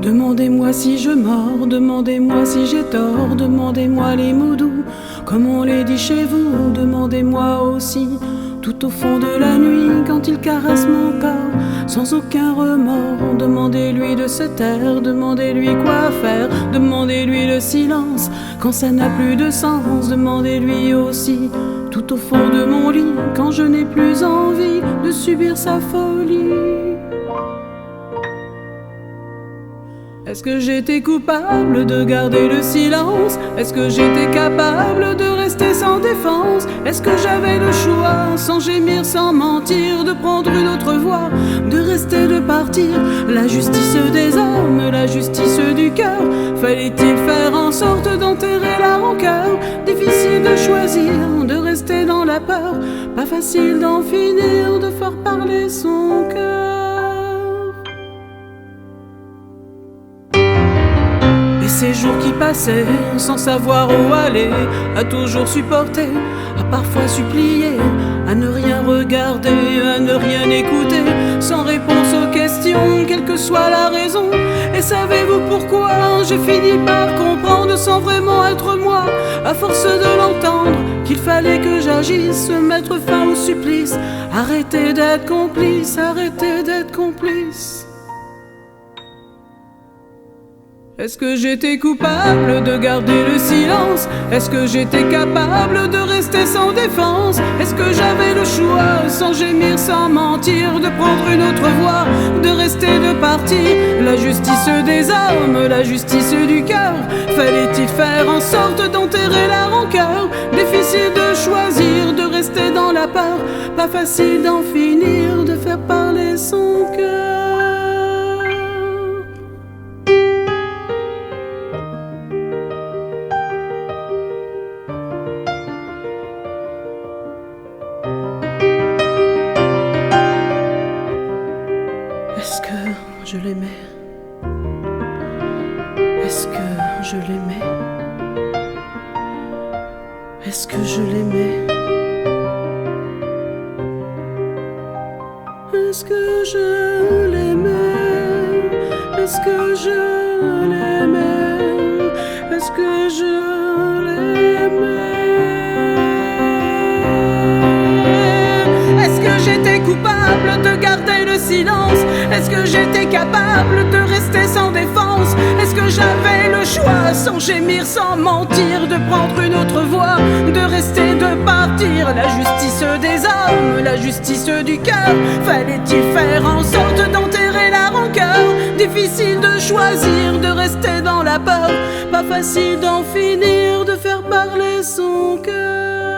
Demandez-moi si je mords, demandez-moi si j'ai tort, demandez-moi les mots doux, comme on les dit chez vous, demandez-moi aussi, tout au fond de la nuit, quand il caresse mon corps, sans aucun remords, demandez-lui de se taire, demandez-lui quoi faire, demandez-lui le silence, quand ça n'a plus de sens, demandez-lui aussi, tout au fond de mon lit, quand je n'ai plus envie de subir sa folie. Est-ce que j'étais coupable de garder le silence? Est-ce que j'étais capable de rester sans défense? Est-ce que j'avais le choix, sans gémir, sans mentir, de prendre une autre voie, de rester, de partir? La justice des hommes, la justice du cœur, fallait-il faire en sorte d'enterrer la rancœur? Difficile de choisir, de rester dans la peur, pas facile d'en finir, de faire parler son cœur. Ces jours qui passaient sans savoir où aller, à toujours supporter, à parfois supplier, à ne rien regarder, à ne rien écouter, sans réponse aux questions, quelle que soit la raison. Et savez-vous pourquoi j'ai fini par comprendre, sans vraiment être moi, à force de l'entendre, qu'il fallait que j'agisse, mettre fin au supplice, arrêter d'être complice, arrêter d'être complice. Est-ce que j'étais coupable de garder le silence? Est-ce que j'étais capable de rester sans défense? Est-ce que j'avais le choix, sans gémir, sans mentir, de prendre une autre voie, de rester, de partir? La justice des hommes, la justice du cœur, fallait-il faire en sorte d'enterrer la rancœur? Difficile de choisir, de rester dans la peur, pas facile d'en finir, de faire parler son cœur. Est-ce que je l'aimais? Est-ce que je l'aimais? Est-ce que je l'aimais? Est-ce que je l'aimais? Est-ce que je l'aimais? Est-ce que je l'aimais? Est-ce que j'étais coupable de garder le silence? Est-ce que j'étais capable de rester sans défense? Est-ce que j'avais le choix, sans gémir, sans mentir, de prendre une autre voie, de rester, de partir? La justice des hommes, la justice du cœur, fallait-il faire en sorte d'enterrer la rancœur? Difficile de choisir, de rester dans la peur, pas facile d'en finir, de faire parler son cœur.